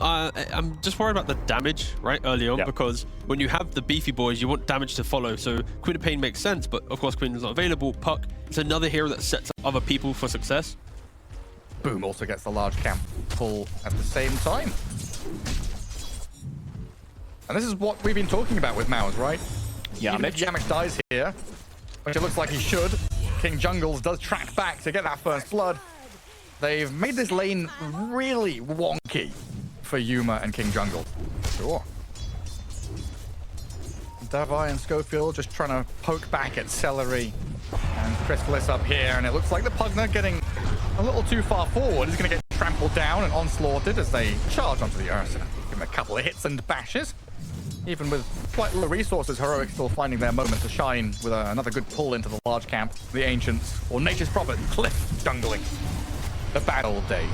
I'm just worried about the damage right early on, because when you have the beefy boys, you want damage to follow. So Queen of Pain makes sense, but of course Queen is not available. Puck, it's another hero that sets up other people for success. Boom also gets the large camp pull at the same time. And this is what we've been talking about with Mouz, right? Yamich dies here, which it looks like he should. King Jungles does track back to get that first blood. They've made this lane really wonky for Yuma and King Jungle. Sure. Davai and Schofield just trying to poke back at Celery and Chrysalis up here, and it looks like the Pugner getting a little too far forward is going to get trampled down and onslaughted as they charge onto the Ursa. Give him a couple of hits and bashes. Even with quite low resources, Heroic still finding their moment to shine with another good pull into the large camp. The Ancients, or Nature's Prophet, Cliff jungling. The bad old days.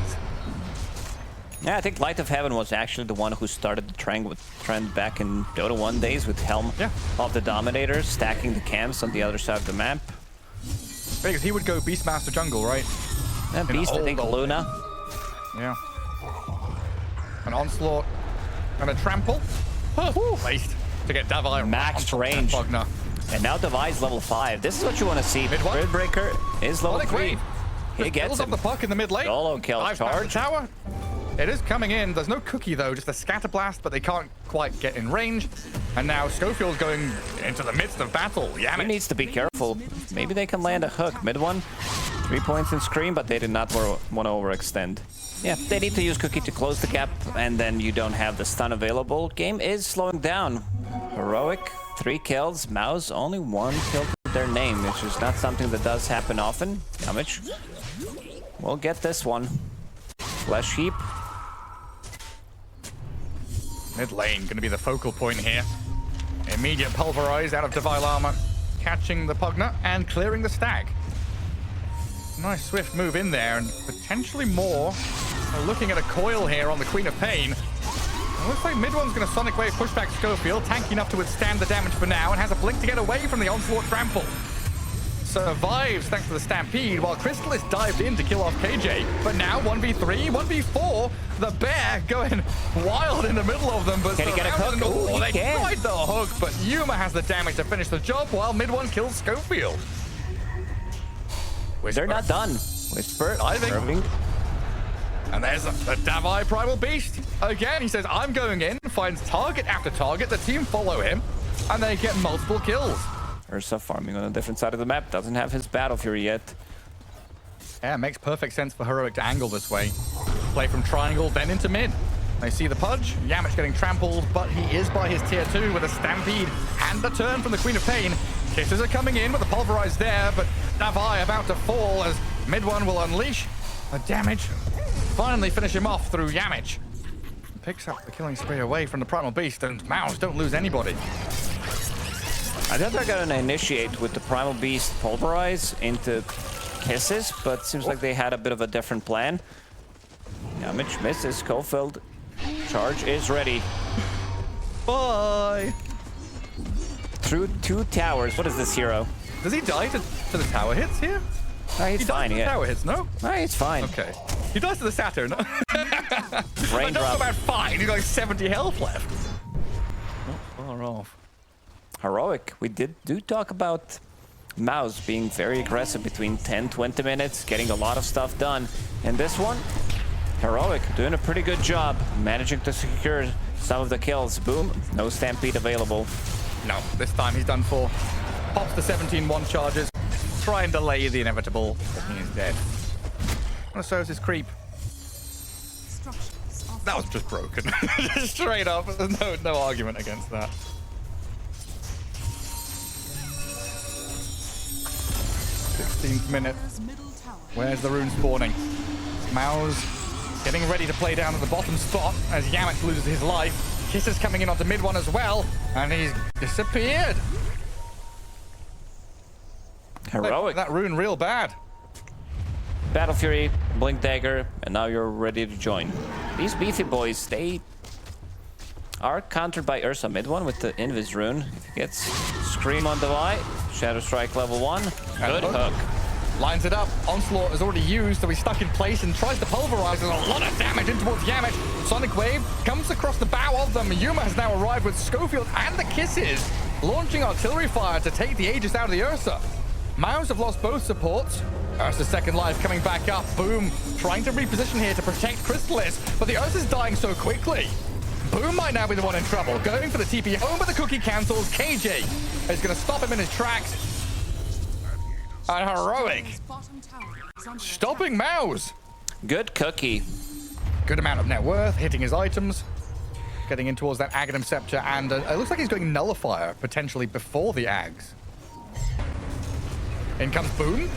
Yeah, I think Light of Heaven was actually the one who started the trend back in Dota 1 days with Helm of the Dominators, stacking the camps on the other side of the map. Because he would go Beastmaster jungle, right? Yeah, Beast, I think Luna. Yeah. An onslaught and a trample. Placed to get Davai max range. And now Davai's level 5. This is what you want to see. Gridbreaker is level 3. He gets up the puck in the mid lane. Solo kill charge. Tower. It is coming in. There's no cookie though, just a scatter blast, but they can't quite get in range. And now Schofield's going into the midst of battle. He needs to be careful. Maybe they can land a hook. Mid one. 3 points in Scream, but they did not want to overextend. Yeah, they need to use Cookie to close the gap, and then you don't have the stun available. Game is slowing down. Heroic, 3 kills. Mouz, only 1 kill to their name, which is not something that does happen often. Damage. We'll get this one. Flesh Heap. Mid lane going to be the focal point here. Immediate pulverize out of Divine Armor, catching the Pugner and clearing the stack. Nice swift move in there, and potentially more. We're looking at a coil here on the Queen of Pain. It looks like mid one's going to Sonic Wave push back Schofield, tanky enough to withstand the damage for now, and has a blink to get away from the onslaught trample. Survives thanks to the Stampede, while Chrysalis dived in to kill off KJ. But now 1v3, 1v4, the bear going wild in the middle of them. But can he get a hook? Oh, they tried the hook, but Yuma has the damage to finish the job, while mid one kills Schofield. They're not done. Whisper, I think. And there's the Davai Primal Beast. Again, he says, I'm going in, finds target after target. The team follow him, and they get multiple kills. Ursa farming on a different side of the map. Doesn't have his Battle Fury yet. Yeah, it makes perfect sense for Heroic to angle this way. Play from triangle, then into mid. They see the Pudge. Yamich getting trampled, but he is by his tier 2 with a Stampede and the turn from the Queen of Pain. Kisses are coming in with the pulverize there, but Davai about to fall as mid one will unleash the damage. Finally finish him off through Yamich. Picks up the killing spree away from the Primal Beast, and Mouz don't lose anybody. I thought they're gonna initiate with the Primal Beast pulverize into Kisses, but seems like they had a bit of a different plan. Yamich misses. Schofield. Charge is ready. Bye! Through 2 towers. What is this hero? Does he die to the tower hits here? No, he's fine, yeah. Tower hits, no? No, he's fine. Okay. He dies to the Saturn. Raindrop. Not about fine. He's got like 70 health left. Not far off. Heroic. We do talk about Mouz being very aggressive between 10-20 minutes, getting a lot of stuff done. And this one, Heroic doing a pretty good job, managing to secure some of the kills. Boom, no Stampede available. No, this time he's done for. Pops the 17-1 charges. Try and delay the inevitable. He is dead. And so is his creep. That was just broken. Straight up. There's no argument against that. 16th minute. Where's the rune spawning? Mouz getting ready to play down at the bottom spot as Yamich loses his life. Kiss is coming in onto mid one as well, and he's disappeared. Heroic. That rune real bad. Battle Fury, Blink Dagger, and now you're ready to join. These beefy boys, they are countered by Ursa mid one with the Invis rune. If he gets Scream on the Y, Shadow Strike level 1, good hook. Lines it up. Onslaught is already used, so he's stuck in place and tries to pulverize. There's a lot of damage in towards Yamich. Sonic Wave comes across the bow of them. Yuma has now arrived with Schofield and the Kisses, launching artillery fire to take the Aegis out of the Ursa. Mouz have lost both supports. Ursa's second life coming back up. Boom, trying to reposition here to protect Crystallis, but the Ursa's dying so quickly. Boom might now be the one in trouble. Going for the TP home, but the cookie cancels. KJ is going to stop him in his tracks. And Heroic stopping Mouz. Good cookie. Good amount of net worth, hitting his items. Getting in towards that Aghanim Scepter, and it looks like he's going Nullifier, potentially before the Ags. In comes Boom.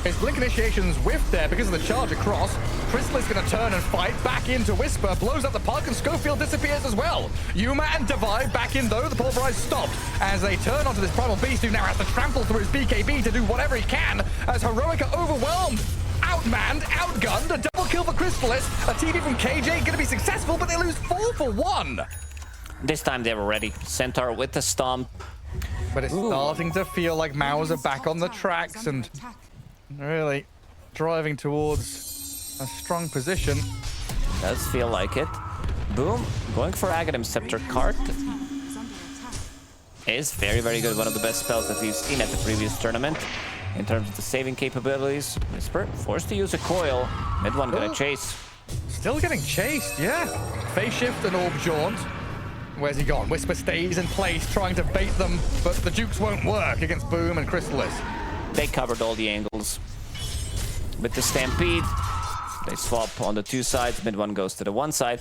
His Blink Initiation's whiffed there because of the charge across. Crystal is going to turn and fight back into Whisper, blows up the puck, and Schofield disappears as well. Yuma and Divide back in, though. The Pulverize stopped as they turn onto this Primal Beast, who now has to trample through his BKB to do whatever he can, as Heroic are overwhelmed. Outmanned, outgunned, a double kill for Crystallis. A TP from KJ going to be successful, but they lose 4 for 1. This time they were ready. Centaur with the stomp. But it's starting to feel like Mouz are back on the tracks and really driving towards a strong position. Does feel like it. Boom, going for Aghanim Scepter card. Is very, very good. One of the best spells that we've seen at the previous tournament in terms of the saving capabilities. Whisper forced to use a coil. Mid one gonna chase. Still getting chased, yeah. Phase shift and orb jaunt. Where's he gone? Whisper stays in place, trying to bait them, but the Jukes won't work against Boom and Crystallis. They covered all the angles. With the Stampede, they swap on the 2 sides. Mid one goes to the 1 side.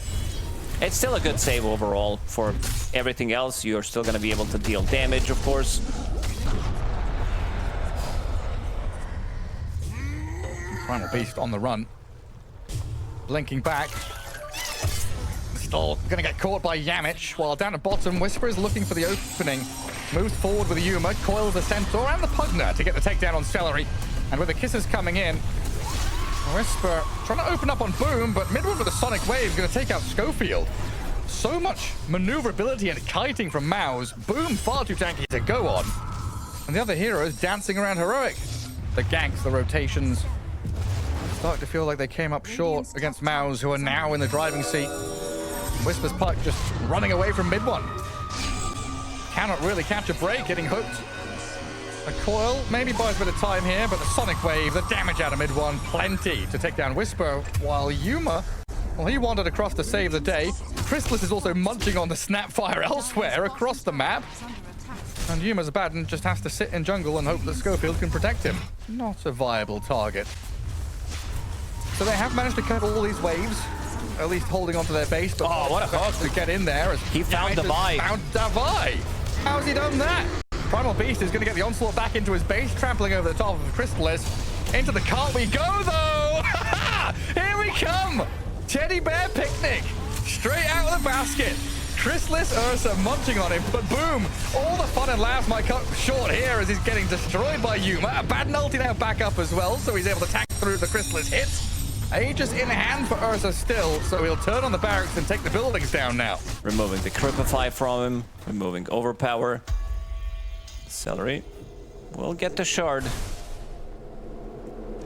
It's still a good save overall. For everything else, you're still going to be able to deal damage, of course. Primal Beast on the run. Blinking back. Still going to get caught by Yamich, while down at bottom, Whisper is looking for the opening. Moves forward with Yuma, coils the Centaur and the Pugner to get the takedown on Celery. And with the Kisses coming in, Whisper trying to open up on Boom, but Midwood with a Sonic Wave is going to take out Schofield. So much maneuverability and kiting from Mouz. Boom far too tanky to go on. And the other heroes dancing around Heroic. The ganks, the rotations, start to feel like they came up short against Mouz, who are now in the driving seat. Whisper's puck just running away from mid one. Cannot really catch a break, getting hooked. A coil maybe buys a bit of time here, but the Sonic Wave, the damage out of mid one, plenty to take down Whisper, while Yuma, well, he wandered across to save the day. Crystallis is also munching on the Snapfire elsewhere across the map. And Yuma's bad and just has to sit in jungle and hope that Schofield can protect him. Not a viable target. So they have managed to cut all these waves, at least holding onto their base, but what a hook to get in there. As he found Divide. How's he done that? Primal Beast is going to get the onslaught back into his base, trampling over the top of Crystallis. Into the cart we go, though! Here we come! Teddy Bear Picnic! Straight out of the basket. Crystallis Ursa munching on him, but Boom! All the fun and laughs might cut short here as he's getting destroyed by Yuma. A bad ulti now back up as well, so he's able to tack through the Crystallis hits. Aegis in hand for Ursa still, so he'll turn on the barracks and take the buildings down now. Removing the Cripify from him, removing Overpower. Celery will get the shard.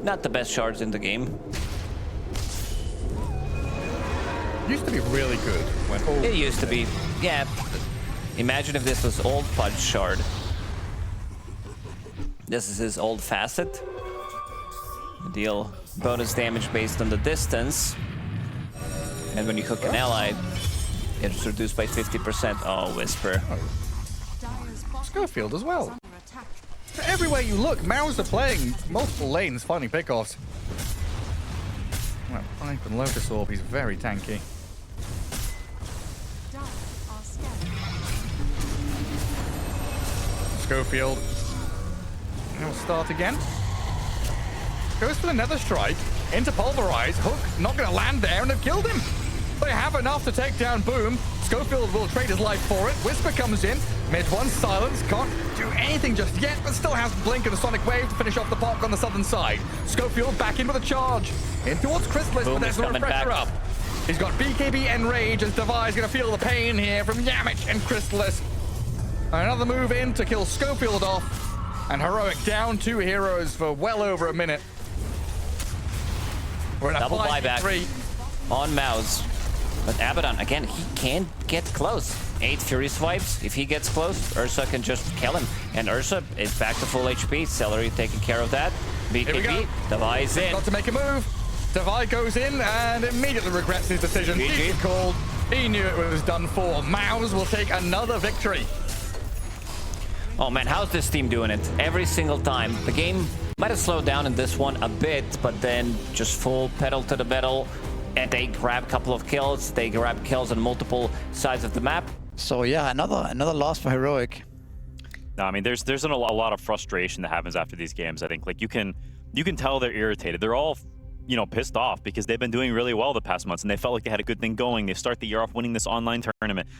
Not the best shards in the game. Used to be really good when old. It used to be, yeah. Imagine if this was old Pudge shard. This is his old facet. Deal bonus damage based on the distance. And when you hook an ally, it's reduced by 50%. Oh, Whisper. Schofield as well. So everywhere you look, Mouz are playing multiple lanes, finding pickoffs. That Pipe and Lotus Orb, he's very tanky. Schofield. He'll start again. Goes for the Nether Strike. Into Pulverize. Hook not going to land there, and they've killed him. They have enough to take down Boom. Schofield will trade his life for it. Whisper comes in. Mid one, silence. Can't do anything just yet, but still has Blink and a Sonic Wave to finish off the park on the southern side. Schofield back in with a charge. In towards Crystallis, but there's no refresher up. He's got BKB and Rage as Devi's going to feel the pain here from Yamich and Crystallis. Another move in to kill Schofield off. And Heroic down 2 heroes for well over a minute. We're in a Double buyback 5v3. on Mouz. But Abaddon, again, he can't get close. 8 Fury swipes. If he gets close, Ursa can just kill him. And Ursa is back to full HP. Celery taking care of that. Here we go. BKB, Devi's in. Got to make a move. Devi goes in and immediately regrets his decision. GG. Easy called. He knew it was done for. Mouz will take another victory. Oh man, how's this team doing it? Every single time. The game might have slowed down in this one a bit, but then just full pedal to the metal. And they grab a couple of kills. They grab kills on multiple sides of the map. So yeah, another loss for Heroic. No, I mean, there's a lot of frustration that happens after these games. I think like you can tell they're irritated. They're all, you know, pissed off because they've been doing really well the past months and they felt like they had a good thing going. They start the year off winning this online tournament.